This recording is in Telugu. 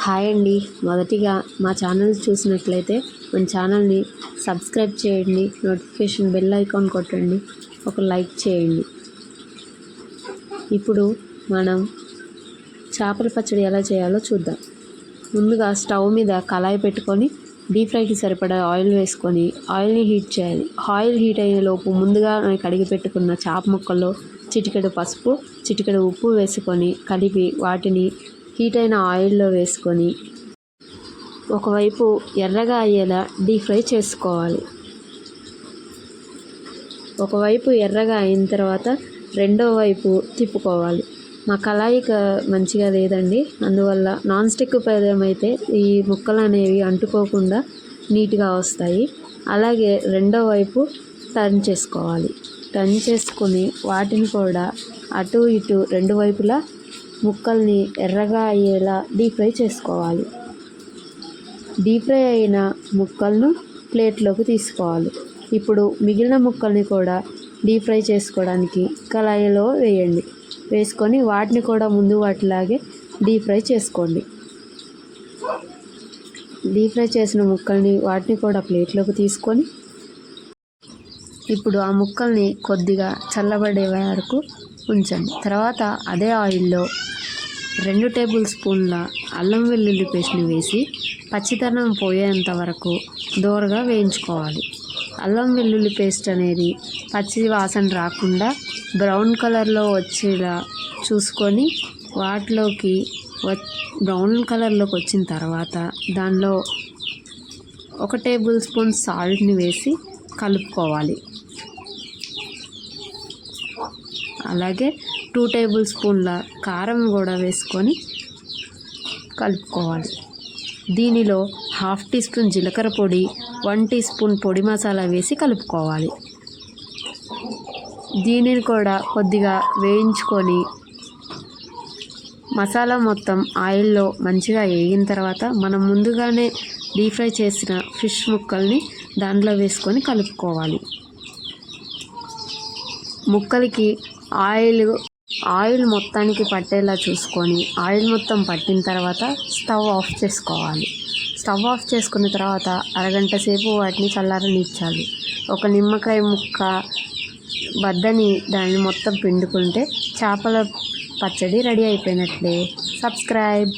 హాయ్ అండి. మొదటిగా మా ఛానల్ చూసినట్లయితే మన ఛానల్ని సబ్స్క్రైబ్ చేయండి, నోటిఫికేషన్ బెల్ ఐకాన్ కొట్టండి, ఒక లైక్ చేయండి. ఇప్పుడు మనం చేపల పచ్చడి ఎలా చేయాలో చూద్దాం. ముందుగా స్టవ్ మీద కళాయి పెట్టుకొని డీప్ ఫ్రైకి సరిపడా ఆయిల్ వేసుకొని ఆయిల్ని హీట్ చేయాలి. ఆయిల్ హీట్ అయ్యే లోపు ముందుగా కడిగి పెట్టుకున్న చేప ముక్కల్లో చిటికెడు పసుపు, చిటికెడు ఉప్పు వేసుకొని కలిపి వాటిని హీట్ అయిన ఆయిల్లో వేసుకొని ఒకవైపు ఎర్రగా అయ్యేలా డీప్ ఫ్రై చేసుకోవాలి. ఒకవైపు ఎర్రగా అయిన తర్వాత రెండో వైపు తిప్పుకోవాలి. మా కళాయి మంచిగా లేదండి, అందువల్ల నాన్ స్టిక్ పైదం అయితే ఈ ముక్కలు అనేవి అంటుకోకుండా నీట్గా వస్తాయి. అలాగే రెండో వైపు టర్న్ చేసుకోవాలి. టర్న్ చేసుకొని వాటిని కూడా అటు ఇటు రెండు వైపులా ముక్కల్ని ఎర్రగా అయ్యేలా డీప్ ఫ్రై చేసుకోవాలి. డీప్ ఫ్రై అయిన ముక్కలను ప్లేట్లోకి తీసుకోవాలి. ఇప్పుడు మిగిలిన ముక్కల్ని కూడా డీప్ ఫ్రై చేసుకోవడానికి కళాయిలో వేయండి. వేసుకొని వాటిని కూడా ముందు వాటిలాగే డీప్ ఫ్రై చేసుకోండి. డీప్ ఫ్రై చేసిన ముక్కల్ని వాటిని కూడా ప్లేట్లోకి తీసుకొని ఇప్పుడు ఆ ముక్కల్ని కొద్దిగా చల్లబడే వరకు ఉంచండి. తర్వాత అదే ఆయిల్లో 2 టేబుల్ స్పూన్ల అల్లం వెల్లుల్లి పేస్ట్ని వేసి పచ్చితనం పోయేంత వరకు దోరగా వేయించుకోవాలి. అల్లం వెల్లుల్లి పేస్ట్ అనేది పచ్చి వాసన రాకుండా బ్రౌన్ కలర్లో వచ్చేలా చూసుకొని వాటిలోకి బ్రౌన్ కలర్లోకి వచ్చిన తర్వాత దానిలో 1 టేబుల్ స్పూన్ సాల్ట్ని వేసి కలుపుకోవాలి. అలాగే 2 టేబుల్ స్పూన్ల కారం కూడా వేసుకొని కలుపుకోవాలి. దీనిలో 1/2 టీ స్పూన్ జీలకర్ర పొడి, 1 టీ స్పూన్ పొడి మసాలా వేసి కలుపుకోవాలి. దీనిని కూడా కొద్దిగా వేయించుకొని మసాలా మొత్తం ఆయిల్లో మంచిగా వేగిన తర్వాత మనం ముందుగానే డీప్ ఫ్రై చేసిన ఫిష్ ముక్కల్ని దాంట్లో వేసుకొని కలుపుకోవాలి. ముక్కలకి ఆయిల్ మొత్తానికి పట్టేలా చూసుకొని ఆయిల్ మొత్తం పట్టిన తర్వాత స్టవ్ ఆఫ్ చేసుకోవాలి. స్టవ్ ఆఫ్ చేసుకున్న తర్వాత అరగంట సేపు వాటిని చల్లారనిచ్చాలి. ఒక నిమ్మకాయ ముక్క బద్దని దాన్ని మొత్తం పిండుకుంటే చేపల పచ్చడి రెడీ అయిపోయినట్లే. సబ్స్క్రైబ్.